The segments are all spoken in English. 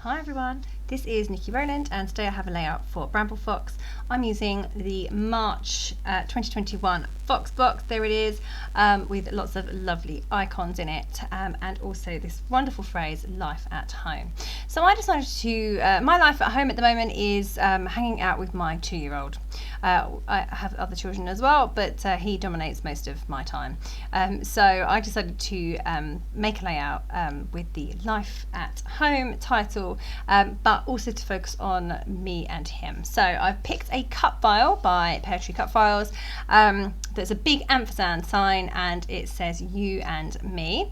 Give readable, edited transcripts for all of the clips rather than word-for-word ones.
Hi everyone, this is Nikki Rowland and today I have a layout for Bramble Fox. I'm using the March 2021 Fox box, there it is, with lots of lovely icons in it and also this wonderful phrase, life at home. So I decided to, my life at home at the moment is hanging out with my 2-year-old. I have other children as well, but he dominates most of my time. So I decided to make a layout with the life at home title, but also to focus on me and him. So I've picked a cut file by Peartree Cut Files. There's a big ampersand sign and it says you and me.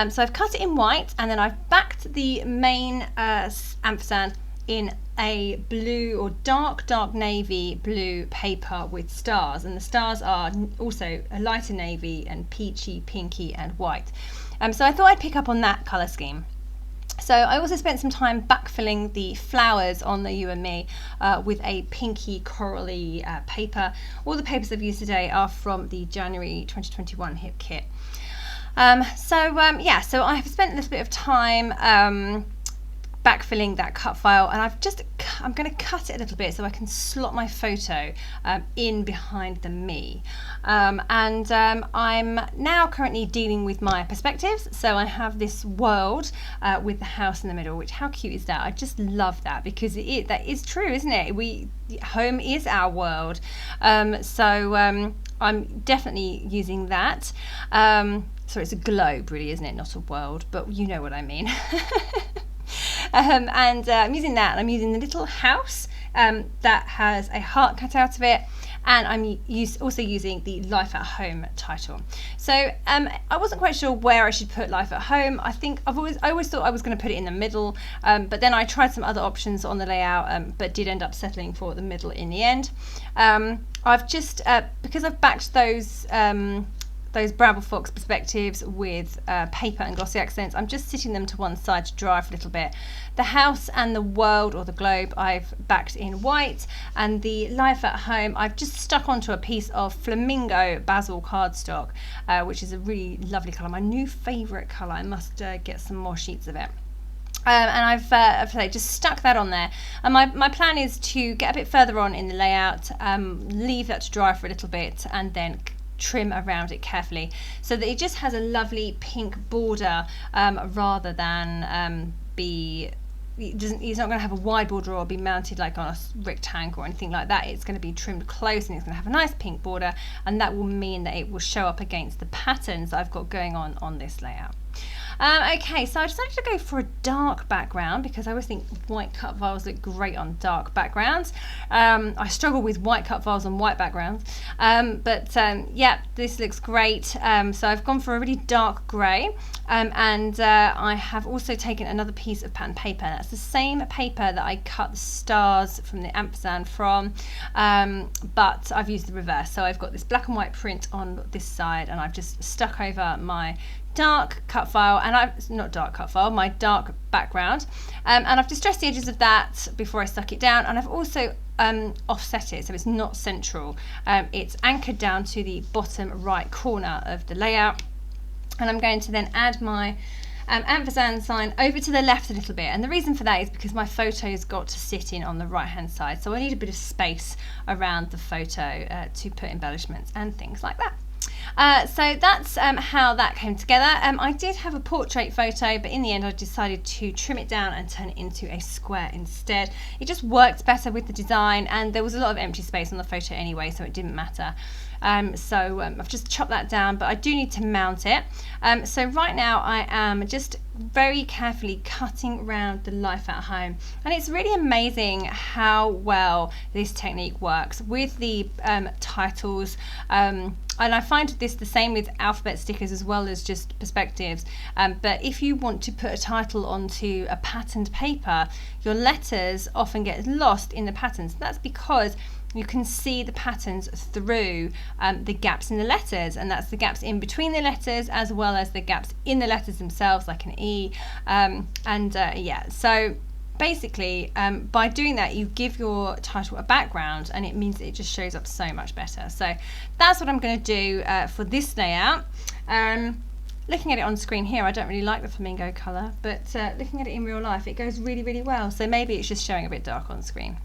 So I've cut it in white and then I've backed the main ampersand in a blue or dark navy blue paper with stars, and the stars are also a lighter navy and peachy, pinky and white. So I thought I'd pick up on that colour scheme. So I also spent some time backfilling the flowers on the you and me with a pinky corally paper. All the papers I've used today are from the January 2021 hip kit. So I have spent a little bit of time backfilling that cut file, and I'm going to cut it a little bit so I can slot my photo in behind the me. I'm now currently dealing with my perspectives, so I have this world with the house in the middle, which, how cute is that? I just love that because that is true, isn't it? Home is our world. I'm definitely using that. So it's a globe really, isn't it? Not a world, but you know what I mean. I'm using that, and I'm using the little house that has a heart cut out of it, and I'm also using the Life at Home title. So I wasn't quite sure where I should put Life at Home. I always thought I was going to put it in the middle, but then I tried some other options on the layout, but did end up settling for the middle in the end. I've just because I've backed those Bramble Fox perspectives with paper and glossy accents, I'm just sitting them to one side to dry for a little bit. The house and the world, or the globe, I've backed in white, and the Life at Home I've just stuck onto a piece of flamingo basil cardstock, which is a really lovely colour, my new favourite colour. I must get some more sheets of it. And I've just stuck that on there, and my plan is to get a bit further on in the layout, leave that to dry for a little bit, and then trim around it carefully so that it just has a lovely pink border, rather than it's not going to have a wide border or be mounted like on a rectangle or anything like that. It's going to be trimmed close and it's going to have a nice pink border, and that will mean that it will show up against the patterns that I've got going on this layout. Okay, so I decided to go for a dark background because I always think white cut files look great on dark backgrounds. I struggle with white cut files on white backgrounds, but this looks great. So I've gone for a really dark grey, and I have also taken another piece of pattern paper. That's the same paper that I cut the stars from the ampersand from, but I've used the reverse. So I've got this black and white print on this side, and I've just stuck over my dark cut file, my dark background, and I've distressed the edges of that before I stuck it down, and I've also offset it so it's not central. It's anchored down to the bottom right corner of the layout, and I'm going to then add my ampersand sign over to the left a little bit, and the reason for that is because my photo's got to sit in on the right hand side, so I need a bit of space around the photo to put embellishments and things like that. So that's how that came together. I did have a portrait photo, but in the end I decided to trim it down and turn it into a square instead. It just worked better with the design, and there was a lot of empty space on the photo anyway, so it didn't matter. I've just chopped that down, but I do need to mount it. So right now I am just very carefully cutting around the Life at Home, and it's really amazing how well this technique works with the titles, and I find this the same with alphabet stickers as well as just perspectives, but if you want to put a title onto a patterned paper, your letters often get lost in the patterns. That's because you can see the patterns through the gaps in the letters, and that's the gaps in between the letters as well as the gaps in the letters themselves, like an E, so basically by doing that you give your title a background, and it means that it just shows up so much better. So that's what I'm going to do for this layout. looking at it on screen here, I don't really like the flamingo colour, but looking at it in real life, it goes really, really well. So maybe it's just showing a bit dark on screen.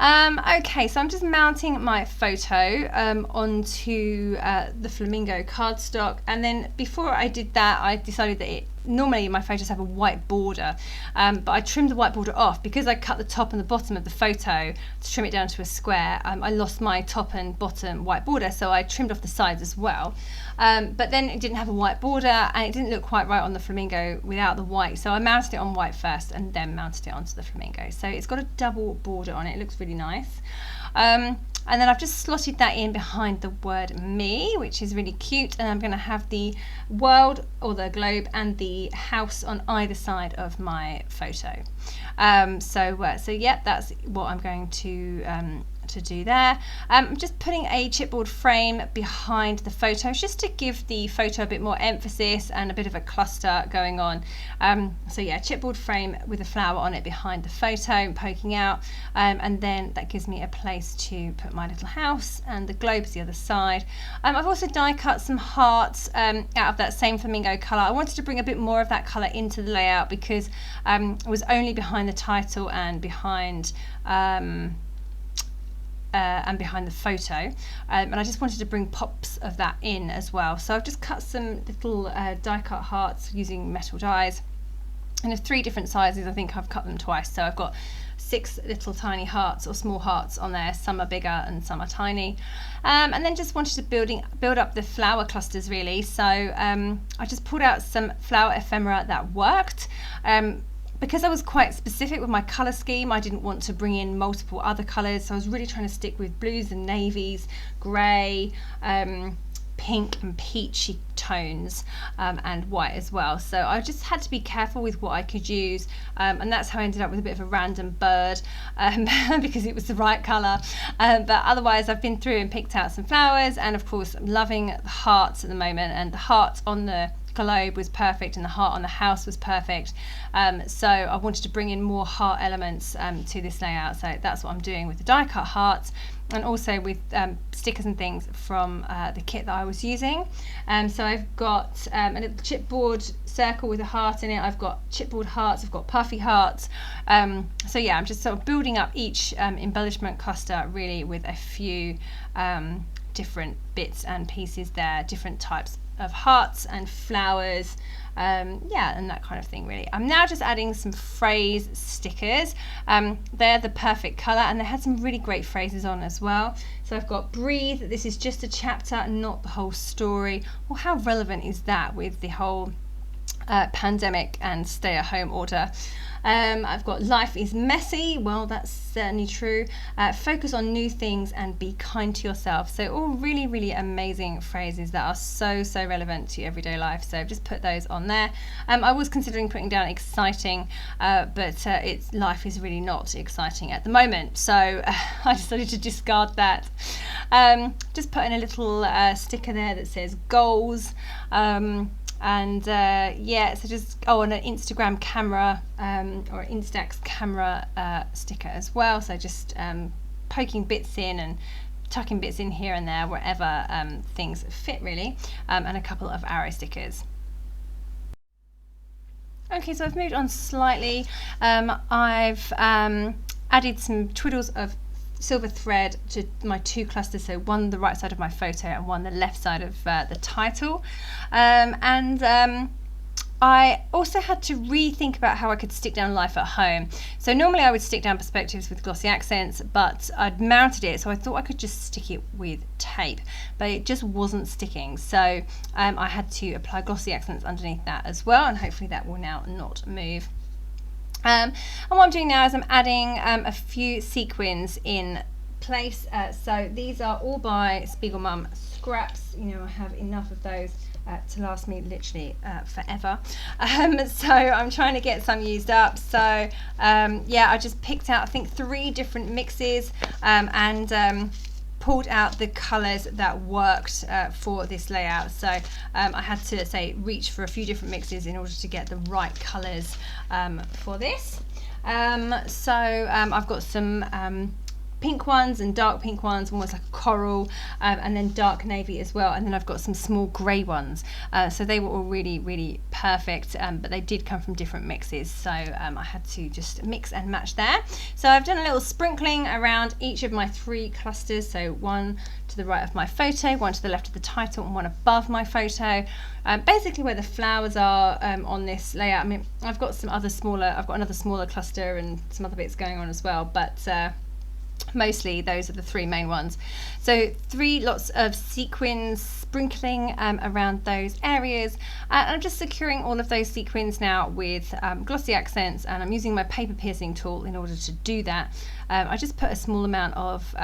Okay, so I'm just mounting my photo onto the flamingo cardstock, and then before I did that, I decided that normally my photos have a white border, but I trimmed the white border off because I cut the top and the bottom of the photo to trim it down to a square. I lost my top and bottom white border, so I trimmed off the sides as well. But then it didn't have a white border, and it didn't look quite right on the flamingo without the white, so I mounted it on white first and then mounted it onto the flamingo. So it's got a double border on it. It looks really nice. And then I've just slotted that in behind the word me, which is really cute, and I'm going to have the world or the globe and the house on either side of my photo. So yeah, that's what I'm going to do there. I'm just putting a chipboard frame behind the photo just to give the photo a bit more emphasis and a bit of a cluster going on. So yeah, chipboard frame with a flower on it behind the photo poking out, and then that gives me a place to put my little house, and the globe is the other side. I've also die cut some hearts out of that same flamingo colour. I wanted to bring a bit more of that colour into the layout because it was only behind the title and behind the photo, and I just wanted to bring pops of that in as well. So I've just cut some little die cut hearts using metal dies, and of 3 different sizes. I think I've cut them twice, so I've got 6 little tiny hearts or small hearts on there. Some are bigger and some are tiny, and then just wanted to build up the flower clusters really. So I just pulled out some flower ephemera that worked. Because I was quite specific with my colour scheme, I didn't want to bring in multiple other colours, so I was really trying to stick with blues and navies, grey, pink and peachy tones, and white as well. So I just had to be careful with what I could use, and that's how I ended up with a bit of a random bird, because it was the right colour. But otherwise I've been through and picked out some flowers, and of course I'm loving the hearts at the moment, and the heart on the globe was perfect and the heart on the house was perfect. So I wanted to bring in more heart elements to this layout, so that's what I'm doing with the die cut hearts, and also with stickers and things from the kit that I was using. So I've got a little chipboard circle with a heart in it, I've got chipboard hearts, I've got puffy hearts. So yeah, I'm just sort of building up each embellishment cluster really with a few different bits and pieces there, different types of hearts and flowers, yeah, and that kind of thing really. I'm now just adding some phrase stickers. They're the perfect colour, and they had some really great phrases on as well. So I've got breathe, this is just a chapter, not the whole story. Well, how relevant is that with the whole pandemic and stay-at-home order? I've got life is messy. Well, that's certainly true. Focus on new things and be kind to yourself. So all really, really amazing phrases that are so relevant to everyday life. So I've just put those on there. I was considering putting down exciting, but life is really not exciting at the moment. So I decided to discard that. Just put in a little sticker there that says goals. And yeah, so just on an Instagram camera or Instax camera sticker as well. So just poking bits in and tucking bits in here and there wherever things fit really, and a couple of arrow stickers. Okay, so I've moved on slightly. I've added some twiddles of silver thread to my 2 clusters, so one the right side of my photo and one the left side of the title, and I also had to rethink about how I could stick down life at home. So normally I would stick down perspectives with glossy accents, but I'd mounted it, so I thought I could just stick it with tape, but it just wasn't sticking. So I had to apply glossy accents underneath that as well, and hopefully that will now not move. And what I'm doing now is I'm adding a few sequins in place. So these are all by Spiegel Mum scraps. You know, I have enough of those to last me literally forever. So I'm trying to get some used up. So yeah, I just picked out I think 3 different mixes and pulled out the colours that worked for this layout. So I had to reach for a few different mixes in order to get the right colours for this. So I've got some pink ones and dark pink ones, almost like a coral, and then dark navy as well. And then I've got some small grey ones. So they were all really, really perfect, but they did come from different mixes. So I had to just mix and match there. So I've done a little sprinkling around each of my 3 clusters. So one to the right of my photo, one to the left of the title, and one above my photo. Basically where the flowers are on this layout. I mean, I've got another smaller cluster and some other bits going on as well, but mostly those are the 3 main ones. So 3 lots of sequins sprinkling around those areas, and I'm just securing all of those sequins now with glossy accents, and I'm using my paper piercing tool in order to do that. I just put a small amount of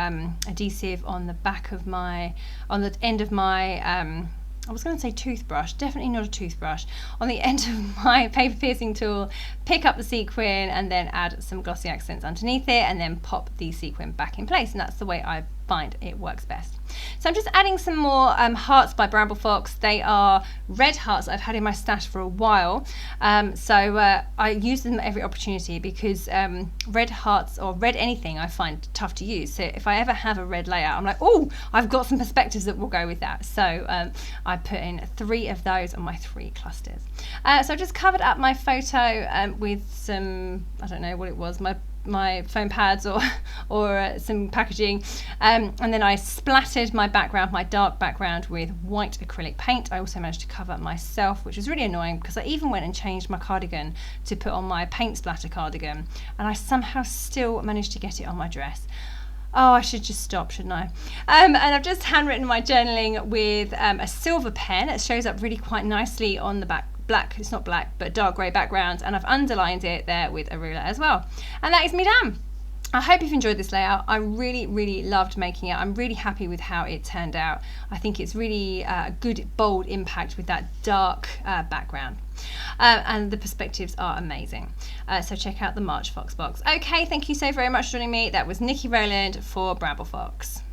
adhesive on the back of on the end of my I was going to say toothbrush, definitely not a toothbrush, on the end of my paper piercing tool, pick up the sequin and then add some glossy accents underneath it, and then pop the sequin back in place, and that's the way I find it works best. So I'm just adding some more hearts by Bramble Fox. They are red hearts I've had in my stash for a while, so I use them at every opportunity because red hearts or red anything I find tough to use. So if I ever have a red layout, I'm like, oh, I've got some perspectives that will go with that. So I put in 3 of those on my 3 clusters. So I've just covered up my photo with some, I don't know what it was, my foam pads or some packaging, and then I splattered my background, my dark background, with white acrylic paint. I also managed to cover myself, which was really annoying because I even went and changed my cardigan to put on my paint splatter cardigan, and I somehow still managed to get it on my dress. Oh, I should just stop, shouldn't I? And I've just handwritten my journaling with a silver pen. It shows up really quite nicely on the back. It's not black, but dark grey background, and I've underlined it there with a ruler as well. And that is me done. I hope you've enjoyed this layout. I really, really loved making it. I'm really happy with how it turned out. I think it's really a good, bold impact with that dark background. And the perspectives are amazing. So check out the March Fox box. Okay, thank you so very much for joining me. That was Nikki Rowland for Bramble Fox.